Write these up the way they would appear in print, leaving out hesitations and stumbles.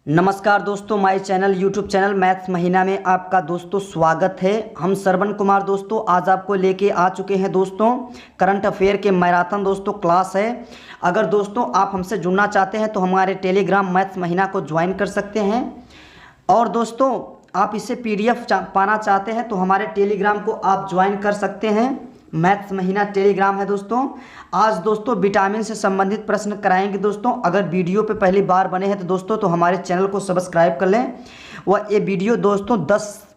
नमस्कार दोस्तों, my channel YouTube channel maths महीना में आपका दोस्तों स्वागत है। हम श्रवण कुमार दोस्तों आज आपको लेके आ चुके हैं दोस्तों करंट अफेयर के मैराथन दोस्तों क्लास है। अगर दोस्तों आप हमसे जुड़ना चाहते हैं तो हमारे टेलीग्राम मैथ्स महीना को ज्वाइन कर सकते हैं। और दोस्तों आप इसे PDF पाना चाहते हैं तो हमारे टेलीग्राम को आप ज्वाइन कर सकते हैं। मैथ्स महीना टेलीग्राम है दोस्तों। आज दोस्तों विटामिन से संबंधित प्रश्न कराएंगे दोस्तों। अगर वीडियो पे पहली बार बने हैं तो दोस्तों तो हमारे चैनल को सब्सक्राइब कर लें। वह ये वीडियो दोस्तों 10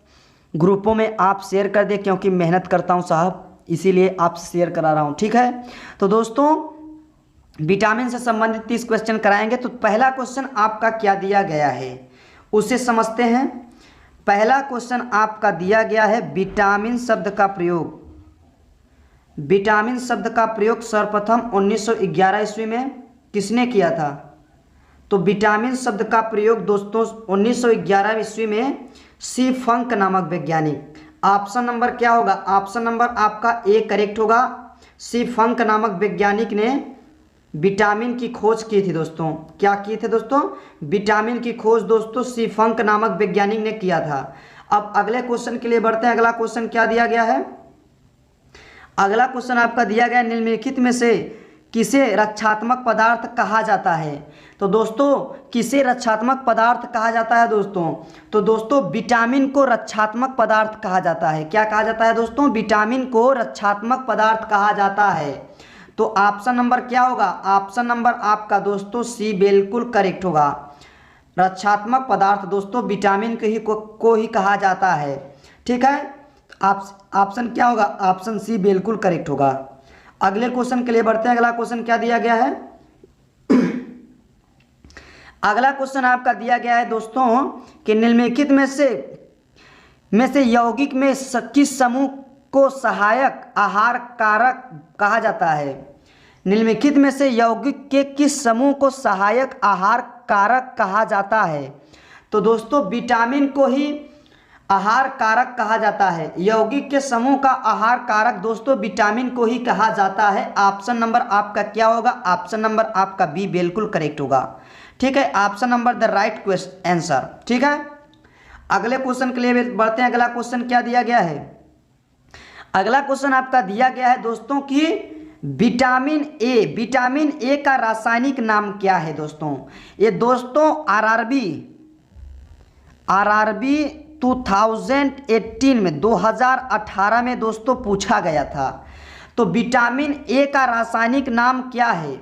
ग्रुपों में आप शेयर कर दें, क्योंकि मेहनत करता हूं साहब, इसीलिए आप शेयर करा रहा हूं, ठीक है। तो दोस्तों विटामिन से संबंधित 30 क्वेश्चन कराएंगे। तो पहला क्वेश्चन आपका क्या दिया गया है उसे समझते हैं। पहला क्वेश्चन आपका दिया गया है विटामिन शब्द का प्रयोग। विटामिन शब्द का प्रयोग सर्वप्रथम 1911 ईस्वी में किसने किया था? तो विटामिन शब्द का प्रयोग दोस्तों 1911 ईस्वी में सी फंक नामक वैज्ञानिक। ऑप्शन नंबर क्या होगा? ऑप्शन नंबर आपका ए करेक्ट होगा। सी फंक नामक वैज्ञानिक ने विटामिन की खोज की थी दोस्तों। क्या की थी दोस्तों? विटामिन की खोज दोस्तों सी फंक नामक वैज्ञानिक ने किया था। अब अगले क्वेश्चन के लिए बढ़ते हैं। अगला क्वेश्चन क्या दिया गया है? अगला क्वेश्चन आपका दिया गया निम्नलिखित में से किसे रक्षात्मक पदार्थ कहा जाता है? तो दोस्तों किसे रक्षात्मक पदार्थ कहा जाता है दोस्तों? तो दोस्तों विटामिन को रक्षात्मक पदार्थ कहा जाता है। क्या कहा जाता है दोस्तों? विटामिन को रक्षात्मक पदार्थ कहा जाता है। तो ऑप्शन नंबर क्या होगा? ऑप्शन नंबर आपका दोस्तों सी बिल्कुल करेक्ट होगा। रक्षात्मक पदार्थ दोस्तों विटामिन को ही कहा जाता है, ठीक है। ऑप्शन क्या होगा? ऑप्शन सी बिल्कुल करेक्ट होगा। अगले क्वेश्चन के लिए बढ़ते हैं। अगला क्वेश्चन क्या दिया गया है? अगला क्वेश्चन आपका दिया गया है दोस्तों कि निम्नलिखित में से यौगिक में किस समूह को सहायक आहार कारक कहा जाता है? निम्नलिखित में से यौगिक के किस समूह को सहायक आहार कारक कहा जाता है? तो दोस्तों विटामिन को ही आहार कारक कहा जाता है। यौगिक के समूह का आहार कारक दोस्तों विटामिन को ही कहा जाता है। ऑप्शन नंबर आपका क्या होगा? ऑप्शन नंबर आपका बी बिल्कुल करेक्ट होगा, ठीक है। Option number the right question answer, ठीक है। अगले क्वेश्चन के लिए बढ़ते हैं। अगला क्वेश्चन क्या दिया गया है? अगला क्वेश्चन आपका दिया गया है दोस्तों कि विटामिन ए का रासायनिक नाम क्या है दोस्तों? ये दोस्तों आरआरबी 2018 में 2018 में दोस्तों पूछा गया था। तो विटामिन ए का रासायनिक नाम क्या है?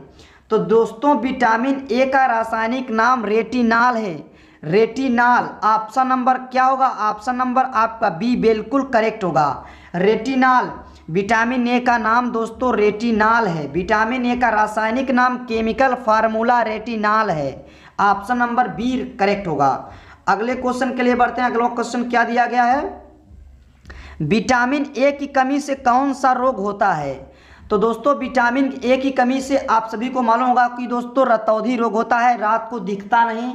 तो दोस्तों विटामिन ए का रासायनिक नाम रेटिनाल है। रेटिनाल। ऑप्शन नंबर क्या होगा? ऑप्शन नंबर आपका बी बिल्कुल करेक्ट होगा। रेटिनाल। विटामिन ए का नाम दोस्तों रेटिनाल है। विटामिन ए का रासायनिक नाम केमिकल फार्मूला रेटिनाल है। ऑप्शन नंबर बी करेक्ट होगा। अगले क्वेश्चन के लिए बढ़ते हैं। अगला क्वेश्चन क्या दिया गया है? विटामिन ए की कमी से कौन सा रोग होता है? तो दोस्तों विटामिन ए की कमी से आप सभी को मालूम होगा कि दोस्तों रतौंधी रोग होता है। रात को दिखता नहीं,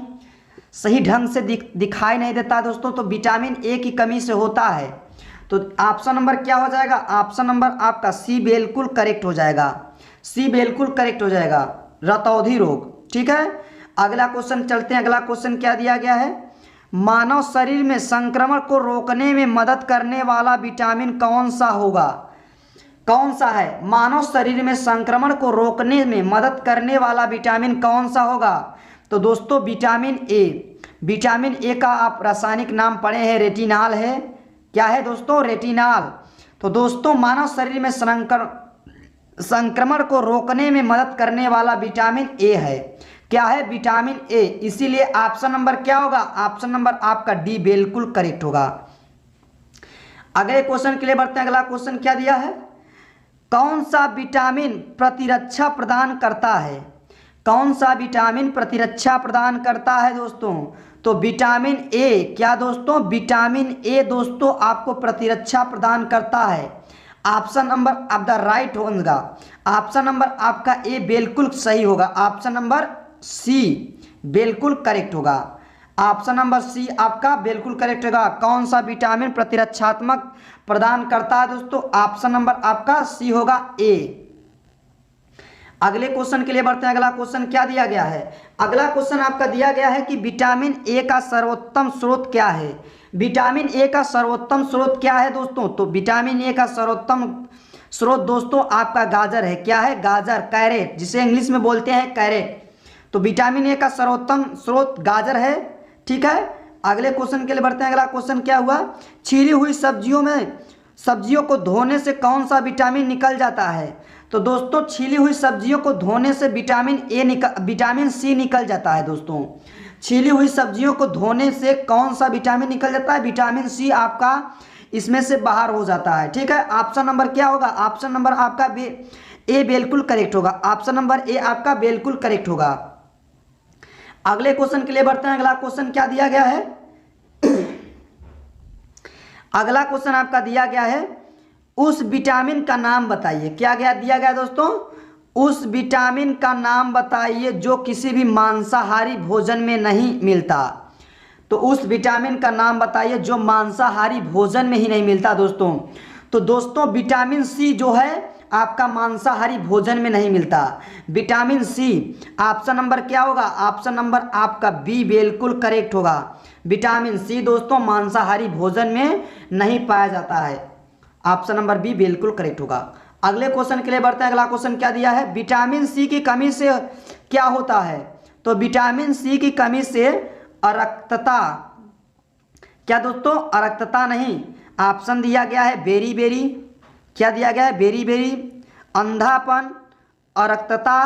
सही ढंग से दिखाई नहीं देता दोस्तों, तो विटामिन ए की कमी से होता है। तो ऑप्शन नंबर क्या हो जाएगा? ऑप्शन नंबर आपका सी बिल्कुल करेक्ट हो जाएगा। सी बिल्कुल करेक्ट हो जाएगा, रतौंधी रोग, ठीक है। अगला क्वेश्चन चलते हैं। अगला क्वेश्चन क्या दिया गया है? मानव शरीर में संक्रमण को रोकने में मदद करने वाला विटामिन कौन सा होगा? कौन सा है? मानव शरीर में संक्रमण को रोकने में मदद करने वाला विटामिन कौन सा होगा? तो दोस्तों विटामिन ए। विटामिन ए का आप रासायनिक नाम पढ़े हैं, रेटिनाल है। क्या है दोस्तों? रेटिनाल। तो दोस्तों मानव शरीर में संक्रमण को रोकने में मदद करने वाला विटामिन ए है। क्या है? Vitamin A. इसीलिए ऑप्शन नंबर क्या होगा? ऑप्शन नंबर आपका डी बिल्कुल करेक्ट होगा। अगले क्वेश्चन के लिए बढ़ते हैं। अगला क्वेश्चन क्या दिया है? कौन सा विटामिन प्रतिरक्षा प्रदान करता है? कौन सा विटामिन प्रतिरक्षा प्रदान करता है दोस्तों? तो विटामिन ए। क्या दोस्तों? विटामिन ए दोस्तों आपको प्रतिरक्षा प्रदान करता है। ऑप्शन नंबर आप द राइट होगा। ऑप्शन नंबर आपका ए बिल्कुल सही होगा। ऑप्शन नंबर सी बिल्कुल करेक्ट होगा। ऑप्शन नंबर सी आपका बिल्कुल करेक्ट होगा। कौन सा विटामिन प्रतिरक्षात्मक प्रदान करता है दोस्तों? ऑप्शन नंबर आपका सी होगा, ए। अगले क्वेश्चन के लिए बढ़ते हैं। अगला क्वेश्चन क्या दिया गया है? अगला क्वेश्चन आपका दिया गया है कि विटामिन ए का सर्वोत्तम स्रोत क्या है? विटामिन ए का सर्वोत्तम स्रोत क्या है दोस्तों? तो विटामिन ए का सर्वोत्तम स्रोत दोस्तों आपका गाजर है। क्या है? गाजर, कैरेट, जिसे इंग्लिश में बोलते हैं कैरेट। तो विटामिन ए का सर्वोत्तम स्रोत गाजर है। ठीक है, अगले क्वेश्चन के लिए बढ़ते हैं। अगला क्वेश्चन क्या हुआ? छीली हुई सब्जियों को धोने से कौन सा विटामिन निकल जाता है? तो दोस्तों छीली हुई सब्जियों को धोने से विटामिन सी निकल जाता है। दोस्तों छीली हुई सब्जियों को धोने से कौन सा विटामिन निकल जाता है? विटामिन सी आपका इसमें से बाहर हो जाता है। ठीक है, ऑप्शन नंबर क्या होगा? ऑप्शन नंबर आपका ए बिल्कुल करेक्ट होगा। ऑप्शन नंबर ए आपका बिल्कुल करेक्ट होगा। अगले क्वेश्चन के लिए बढ़ते हैं। अगला क्वेश्चन क्या दिया गया है? अगला क्वेश्चन आपका दिया गया है, उस विटामिन का नाम बताइए। क्या दिया गया दोस्तों? उस विटामिन का नाम बताइए जो किसी भी मांसाहारी भोजन में नहीं मिलता। तो उस विटामिन का नाम बताइए जो मांसाहारी भोजन में ही नहीं मिलता दोस्तों। तो दोस्तों विटामिन सी जो है आपका मांसाहारी भोजन में नहीं मिलता। विटामिन सी ऑप्शन नंबर क्या होगा? ऑप्शन नंबर आपका बी बिल्कुल करेक्ट होगा। विटामिन सी दोस्तों मांसाहारी भोजन में नहीं पाया जाता है। ऑप्शन नंबर बी बिल्कुल करेक्ट होगा। अगले क्वेश्चन के लिए बढ़ते हैं। अगला क्वेश्चन क्या दिया है? विटामिन सी की कमी से क्या होता है? तो विटामिन सी की कमी से अरक्तता। क्या दोस्तों? अरक्तता नहीं, ऑप्शन दिया गया है बेरी बेरी। क्या दिया गया है? बेरी बेरी, अंधापन, अरक्तता,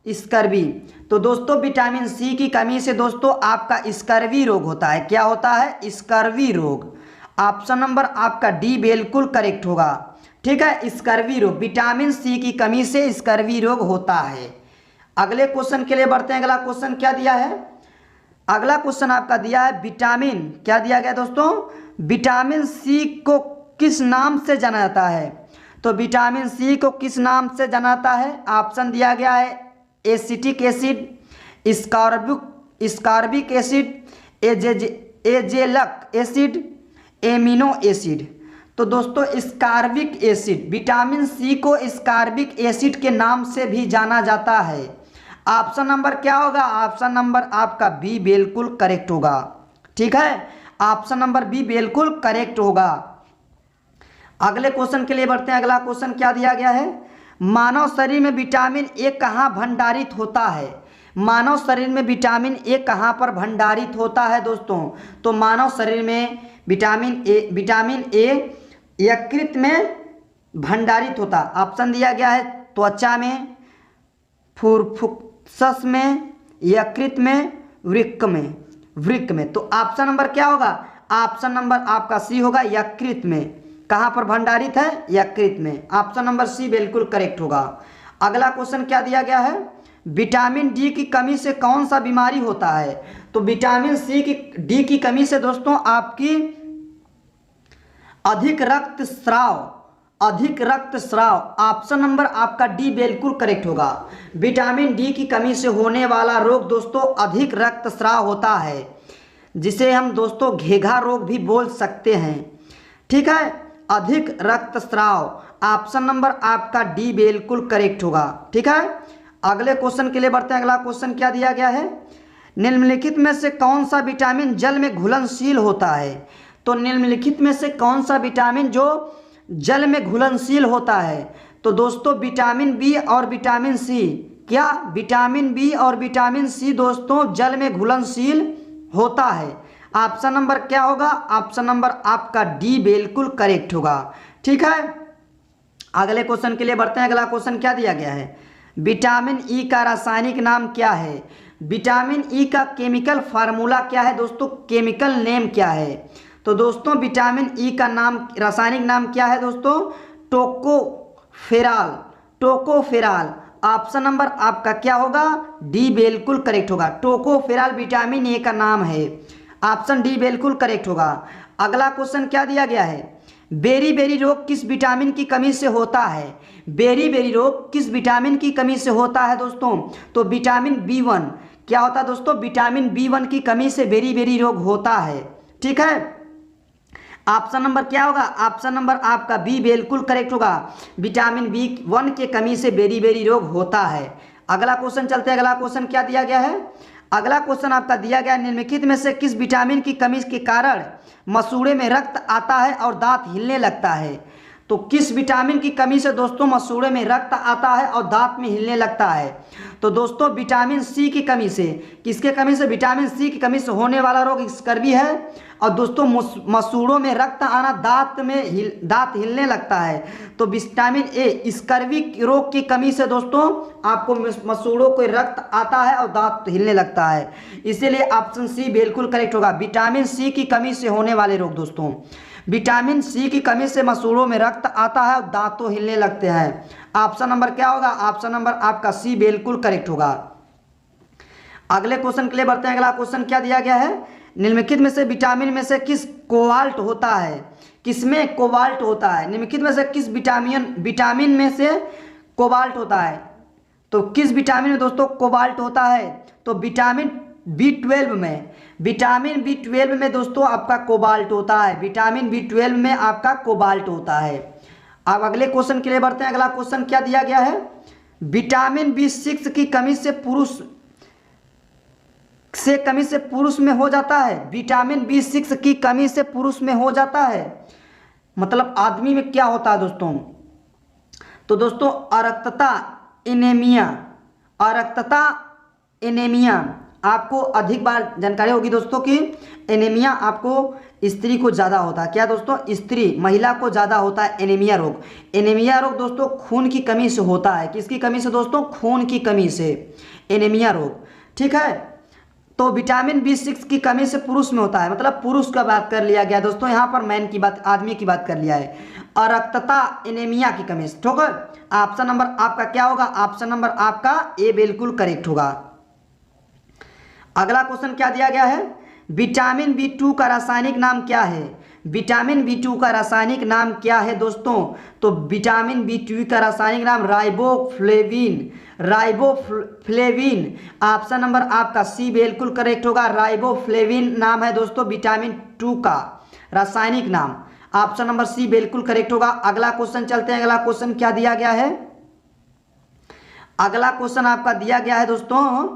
स्कर्वी। तो दोस्तों विटामिन सी की कमी से दोस्तों आपका स्कर्वी रोग होता है। क्या होता है? स्कर्वी रोग। ऑप्शन नंबर आपका डी बिल्कुल करेक्ट होगा। ठीक है, स्कर्वी रोग, विटामिन सी की कमी से स्कर्वी रोग होता है। अगले क्वेश्चन के लिए बढ़ते हैं। अगला क्वेश्चन क्या दिया है? अगला क्वेश्चन आपका दिया है विटामिन, क्या दिया गया दोस्तों? विटामिन सी को किस नाम से जाना जाता है? तो विटामिन सी को किस नाम से जाना जाता है? ऑप्शन दिया गया है एसिटिक एसिड, स्कॉर्बिक एसिड, एजेलक एसिड, एमिनो एसिड। तो दोस्तों स्कॉर्बिक एसिड, विटामिन सी को स्कॉर्बिक एसिड के नाम से भी जाना जाता है। ऑप्शन नंबर क्या होगा? ऑप्शन नंबर आपका बी बिल्कुल करेक्ट होगा। ठीक है, ऑप्शन नंबर बी बिल्कुल करेक्ट होगा। अगले क्वेश्चन के लिए बढ़ते हैं। अगला क्वेश्चन क्या दिया गया है? मानव शरीर में विटामिन ए कहाँ भंडारित होता है? मानव शरीर में विटामिन ए कहाँ पर भंडारित होता है दोस्तों? तो मानव शरीर में विटामिन ए यकृत में भंडारित होता। ऑप्शन दिया गया है त्वचा में, फुफ्फुस में, यकृत में, वृक्क में। तो ऑप्शन नंबर क्या होगा? ऑप्शन नंबर आपका सी होगा, यकृत में। कहाँ पर भंडारित है? यकृत में। ऑप्शन नंबर सी बिल्कुल करेक्ट होगा। अगला क्वेश्चन क्या दिया गया है? विटामिन डी की कमी से कौन सा बीमारी होता है? तो विटामिन डी की कमी से दोस्तों आपकी अधिक रक्तस्राव। ऑप्शन नंबर आपका डी बिल्कुल करेक्ट होगा। विटामिन डी की कमी से होने वाला रोग दोस्तों अधिक रक्तस्राव होता है, जिसे हम दोस्तों घेघा रोग भी बोल सकते हैं। ठीक है, अधिक रक्तस्राव। ऑप्शन नंबर आपका डी बिल्कुल करेक्ट होगा। ठीक है, अगले क्वेश्चन के लिए बढ़ते हैं। अगला क्वेश्चन क्या दिया गया है? निम्नलिखित में से कौन सा विटामिन जल में घुलनशील होता है? तो निम्नलिखित में से कौन सा विटामिन जो जल में घुलनशील होता है? तो दोस्तों विटामिन बी और विटामिन सी। क्या? विटामिन बी और विटामिन सी दोस्तों जल में घुलनशील होता है। ऑप्शन नंबर क्या होगा? ऑप्शन नंबर आपका डी बिल्कुल करेक्ट होगा। ठीक है, अगले क्वेश्चन के लिए बढ़ते हैं। अगला क्वेश्चन क्या दिया गया है? विटामिन ई का रासायनिक नाम क्या है? विटामिन ई का केमिकल फार्मूला क्या है दोस्तों? केमिकल नेम क्या है? तो दोस्तों विटामिन ई का रासायनिक नाम क्या है दोस्तों? टोकोफेराल। ऑप्शन नंबर आपका क्या होगा? डी बिल्कुल करेक्ट होगा। टोकोफेराल विटामिन ए का नाम है। ऑप्शन डी बिल्कुल करेक्ट होगा। अगला क्वेश्चन क्या दिया गया है? बेरी रोग किस विटामिन की कमी से होता है? बेरी रोग किस विटामिन की कमी से होता है दोस्तों? तो विटामिन B1। क्या होता है दोस्तों? विटामिन B1 की कमी से बेरी रोग होता है। ठीक है, ऑप्शन नंबर क्या होगा? ऑप्शन नंबर आपका बी बिल्कुल करेक्ट होगा। विटामिन B1 के कमी से बेरी रोग होता है। अगला क्वेश्चन चलते हैं। अगला क्वेश्चन क्या दिया गया है? अगला क्वेश्चन आपका दिया गया, निम्नलिखित में से किस विटामिन की कमी के कारण मसूड़े में रक्त आता है और दांत हिलने लगता है? तो किस विटामिन की कमी से दोस्तों मसूड़े में रक्त आता है और दांत में हिलने लगता है? तो दोस्तों विटामिन सी की कमी से। किसके कमी से? विटामिन सी की कमी से होने वाला रोग स्कर्वी है। और दोस्तों मसूड़ों में रक्त आना, दांत हिलने लगता है। तो विटामिन ए स्कर्वी रोग की कमी से दोस्तों आपको मसूड़ों को रक्त आता है और दांत हिलने लगता है। इसीलिए ऑप्शन सी बिल्कुल करेक्ट होगा। विटामिन सी की कमी से होने वाले रोग दोस्तों, विटामिन सी की कमी से मसूड़ों में रक्त आता है और दांतों हिलने लगते हैं। ऑप्शन नंबर क्या होगा? ऑप्शन नंबर आपका सी बिल्कुल करेक्ट होगा। अगले क्वेश्चन के लिए बढ़ते हैं। अगला क्वेश्चन क्या दिया गया है? निम्नलिखित में से विटामिन में से किस कोबाल्ट होता है? किसमें कोबाल्ट होता है? निम्नलिखित में से किस विटामिन में से कोबाल्ट होता है? तो किस विटामिन में दोस्तों कोबाल्ट होता है? तो विटामिन B12 में। विटामिन B12 में दोस्तों आपका कोबाल्ट होता है। विटामिन B12 में आपका कोबाल्ट होता है। अब अगले क्वेश्चन के लिए बढ़ते हैं। अगला क्वेश्चन क्या दिया गया है? विटामिन B6 की कमी से पुरुष में हो जाता है। विटामिन B6 की कमी से पुरुष में हो जाता है, मतलब आदमी में क्या होता है दोस्तों? तो दोस्तों अरक्तता एनीमिया आपको अधिक बार जानकारी होगी दोस्तों कि एनीमिया आपको स्त्री को ज़्यादा होता है। क्या दोस्तों? महिला को ज़्यादा होता है एनीमिया रोग। एनीमिया रोग दोस्तों खून की कमी से होता है। किसकी कमी से दोस्तों? खून की कमी से एनीमिया रोग। ठीक है, तो विटामिन B6 की कमी से पुरुष में होता है, मतलब पुरुष का बात कर लिया गया दोस्तों, यहाँ पर मैन की बात, आदमी की बात कर लिया है। अरक्तता एनीमिया की कमी से। ठीक है, ऑप्शन नंबर आपका क्या होगा? ऑप्शन नंबर आपका ए बिल्कुल करेक्ट होगा। अगला क्वेश्चन क्या दिया गया है? विटामिन B2 का रासायनिक नाम क्या है? विटामिन B2 का रासायनिक नाम क्या है दोस्तों? तो विटामिन B2 का रासायनिक नाम राइबोफ्लेविन। ऑप्शन नंबर आपका सी बिल्कुल करेक्ट होगा। राइबोफ्लेविन नाम है दोस्तों विटामिन 2 का रासायनिक नाम। ऑप्शन नंबर सी बिल्कुल करेक्ट होगा। अगला क्वेश्चन चलते हैं। अगला क्वेश्चन क्या दिया गया है? अगला क्वेश्चन आपका दिया गया है दोस्तों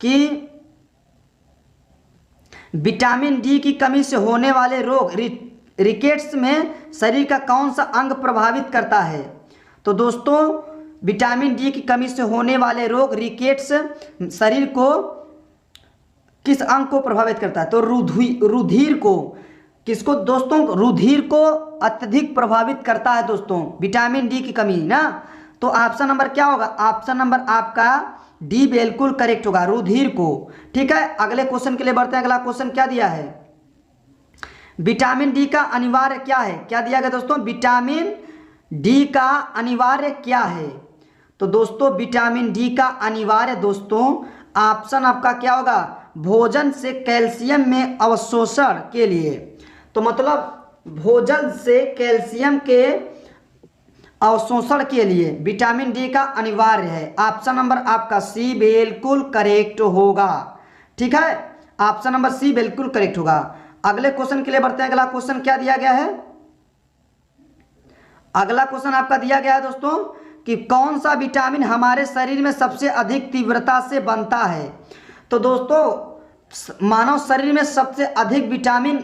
कि विटामिन डी की कमी से होने वाले रोग रिकेट्स में शरीर का कौन सा अंग प्रभावित करता है? तो दोस्तों विटामिन डी की कमी से होने वाले रोग रिकेट्स शरीर को किस अंग को प्रभावित करता है? तो रुधिर को। किसको दोस्तों? रुधिर को अत्यधिक प्रभावित करता है दोस्तों विटामिन डी की कमी ना। तो ऑप्शन नंबर क्या होगा? ऑप्शन नंबर आपका डी बिल्कुल करेक्ट होगा, रुधिर को। ठीक है, अगले क्वेश्चन के लिए बढ़ते हैं। अगला क्वेश्चन क्या दिया है? विटामिन डी का अनिवार्य क्या है? क्या दिया गया दोस्तों? विटामिन डी का अनिवार्य क्या है? तो दोस्तों विटामिन डी का अनिवार्य दोस्तों ऑप्शन आपका क्या होगा? भोजन से कैल्शियम में अवशोषण के लिए। तो मतलब भोजन से कैल्शियम के अवशोषण के लिए विटामिन डी का अनिवार्य है। ऑप्शन नंबर आपका सी बिल्कुल करेक्ट होगा। ठीक है, ऑप्शन नंबर सी बिल्कुल करेक्ट होगा। अगले क्वेश्चन के लिए बढ़ते हैं। अगला क्वेश्चन क्या दिया गया है? अगला क्वेश्चन आपका दिया गया है दोस्तों कि कौन सा विटामिन हमारे शरीर में सबसे अधिक तीव्रता से बनता है? तो दोस्तों मानव शरीर में सबसे अधिक विटामिन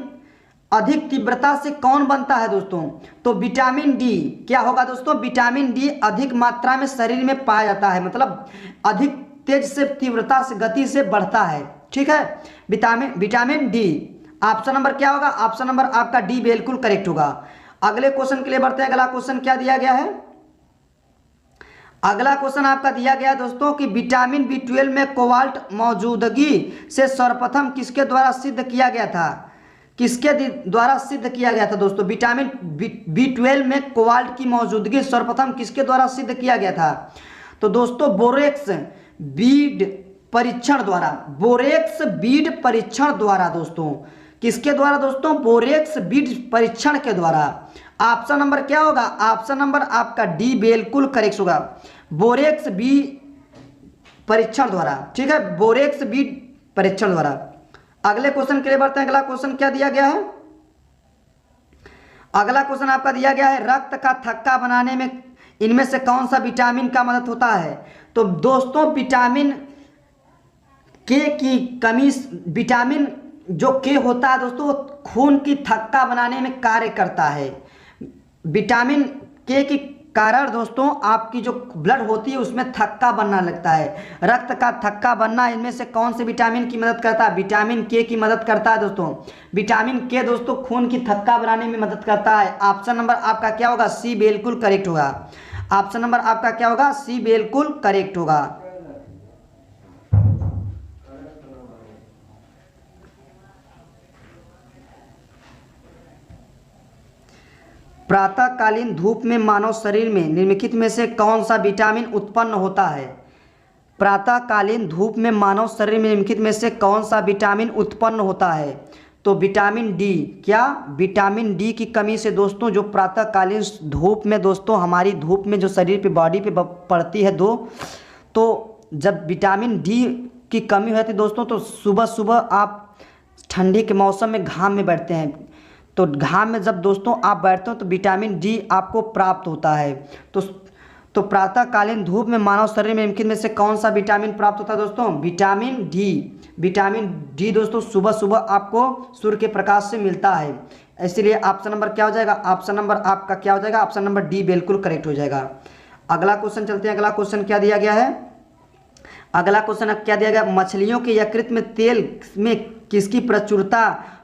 अधिक तीव्रता से कौन बनता है दोस्तों? तो विटामिन डी। क्या होगा दोस्तों? विटामिन डी अधिक मात्रा में शरीर में पाया जाता है, मतलब अधिक तेज से तीव्रता से गति से बढ़ता है। ठीक है, विटामिन डी। ऑप्शन नंबर क्या होगा? ऑप्शन नंबर आपका डी बिल्कुल करेक्ट होगा। अगले क्वेश्चन के लिए बढ़ते हैं। अगला क्वेश्चन क्या दिया गया है? अगला क्वेश्चन आपका दिया गया है दोस्तों कि विटामिन B12 में कोबाल्ट मौजूदगी से सर्वप्रथम किसके द्वारा सिद्ध किया गया था? किसके द्वारा सिद्ध किया गया था दोस्तों? विटामिन B12 में कोबाल्ट की मौजूदगी सर्वप्रथम किसके द्वारा सिद्ध किया गया था? तो दोस्तों बोरेक्स बीड परीक्षण द्वारा। बोरेक्स बीड परीक्षण द्वारा दोस्तों। किसके द्वारा दोस्तों? बोरेक्स बीड परीक्षण के द्वारा। ऑप्शन नंबर क्या होगा? ऑप्शन नंबर आपका डी बिल्कुल करेक्ट होगा, बोरेक्स बी परीक्षण द्वारा। ठीक है, बोरेक्स बी परीक्षण द्वारा। अगले क्वेश्चन के लिए बढ़ते हैं। अगला क्वेश्चन क्या दिया गया है? अगला क्वेश्चन आपका दिया गया है, रक्त का थक्का बनाने में इनमें से कौन सा विटामिन का मदद होता है? तो दोस्तों विटामिन के की कमी, विटामिन जो के होता है दोस्तों, वो खून की थक्का बनाने में कार्य करता है। विटामिन के की कारण दोस्तों आपकी जो ब्लड होती है उसमें थक्का बनना लगता है। रक्त का थक्का बनना इनमें से कौन से विटामिन की मदद करता है? विटामिन के की मदद करता है दोस्तों। विटामिन के दोस्तों खून की थक्का बनाने में मदद करता है। ऑप्शन नंबर आपका क्या होगा? सी बिल्कुल करेक्ट होगा। ऑप्शन नंबर आपका क्या होगा? सी बिल्कुल करेक्ट होगा। प्रातःकालीन धूप में मानव शरीर में निम्नलिखित में से कौन सा विटामिन उत्पन्न होता है? प्रातःकालीन धूप में मानव शरीर में निम्नलिखित में से कौन सा विटामिन उत्पन्न होता है? तो विटामिन डी। क्या? विटामिन डी की कमी से दोस्तों जो प्रातःकालीन धूप में दोस्तों हमारी धूप में जो शरीर पे बॉडी पे पड़ती है तो जब विटामिन डी की कमी होती है दोस्तों, तो सुबह सुबह आप ठंडी के मौसम में घाम में बैठते हैं, तो घाम में जब दोस्तों आप बैठते हो तो विटामिन डी आपको प्राप्त होता है। तो प्रातःकालीन धूप में मानव शरीर में निम्नलिखित में से कौन सा विटामिन प्राप्त होता है दोस्तों? Vitamin D. विटामिन डी दोस्तों सुबह सुबह आपको सूर्य के प्रकाश से मिलता है, इसलिए ऑप्शन नंबर क्या हो जाएगा? ऑप्शन नंबर आपका क्या हो जाएगा? ऑप्शन नंबर डी बिल्कुल करेक्ट हो जाएगा। अगला क्वेश्चन चलते हैं। अगला क्वेश्चन क्या दिया गया है? अगला क्वेश्चन क्या दिया गया? मछलियों के यकृत में तेल में किसकी प्रचुरता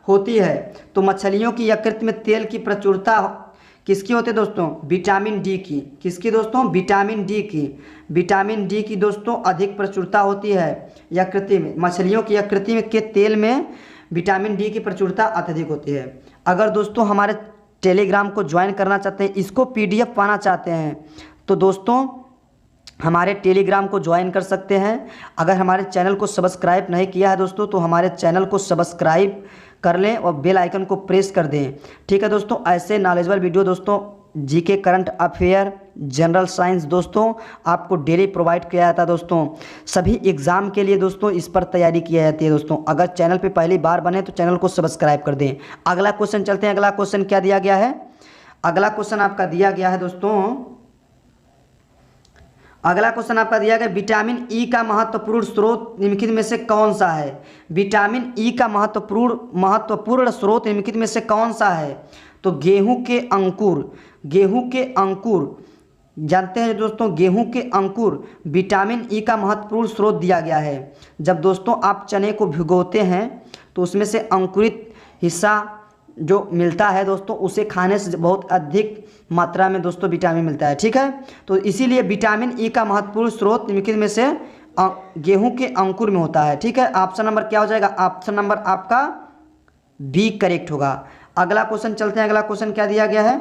होती है? तो मछलियों की यकृत में तेल की प्रचुरता किसकी होती है दोस्तों? विटामिन डी की। किसकी दोस्तों? विटामिन डी की। विटामिन डी की दोस्तों अधिक प्रचुरता होती है यकृति में। मछलियों की यकृति में के तेल में विटामिन डी की प्रचुरता अत्यधिक होती है। अगर दोस्तों हमारे टेलीग्राम को ज्वाइन करना चाहते हैं, इसको पीडीएफ पाना चाहते हैं, तो दोस्तों हमारे टेलीग्राम को ज्वाइन कर सकते हैं। अगर हमारे चैनल को सब्सक्राइब नहीं किया है दोस्तों, तो हमारे चैनल को सब्सक्राइब कर लें और बेल आइकन को प्रेस कर दें। ठीक है दोस्तों, ऐसे नॉलेजेबल वीडियो दोस्तों GK, current affair, general science दोस्तों आपको डेली प्रोवाइड किया जाता है दोस्तों। सभी एग्ज़ाम के लिए दोस्तों इस पर तैयारी की जाती है दोस्तों। अगर चैनल पे पहली बार बने तो चैनल को सब्सक्राइब कर दें। अगला क्वेश्चन चलते हैं। अगला क्वेश्चन क्या दिया गया है? अगला क्वेश्चन आपका दिया गया है दोस्तों, अगला क्वेश्चन आपका दिया गया, विटामिन ई का महत्वपूर्ण स्रोत निम्नलिखित में से कौन सा है? विटामिन ई का महत्वपूर्ण स्रोत निम्नलिखित में से कौन सा है? तो गेहूं के अंकुर। गेहूं के अंकुर जानते हैं दोस्तों, गेहूं के अंकुर विटामिन ई का महत्वपूर्ण स्रोत दिया गया है। जब दोस्तों आप चने को भिगोते हैं तो उसमें से अंकुरित हिस्सा जो मिलता है दोस्तों, उसे खाने से बहुत अधिक मात्रा में दोस्तों विटामिन मिलता है। ठीक है, तो इसीलिए विटामिन ई का महत्वपूर्ण स्रोत निम्नलिखित में से गेहूं के अंकुर में होता है। ठीक है, ऑप्शन नंबर क्या हो जाएगा? ऑप्शन नंबर आपका बी करेक्ट होगा। अगला क्वेश्चन चलते हैं। अगला क्वेश्चन क्या दिया गया है?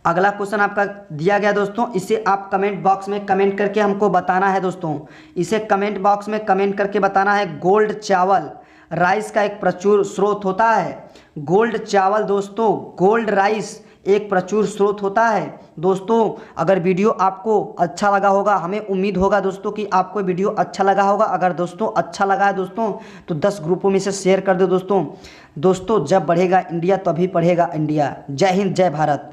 अगला क्वेश्चन आपका दिया गया दोस्तों, इसे आप कमेंट बॉक्स में कमेंट करके हमको बताना है दोस्तों। इसे कमेंट बॉक्स में कमेंट करके बताना है। गोल्ड चावल राइस का एक प्रचुर स्रोत होता है। गोल्ड चावल दोस्तों, गोल्ड राइस एक प्रचुर स्रोत होता है दोस्तों। अगर वीडियो आपको अच्छा लगा होगा, हमें उम्मीद होगा दोस्तों कि आपको वीडियो अच्छा लगा होगा। अगर दोस्तों अच्छा लगा है दोस्तों तो 10 ग्रुपों में से शेयर कर दो दोस्तों। दोस्तों जब बढ़ेगा इंडिया तभी पढ़ेगा इंडिया। जय हिंद, जय भारत।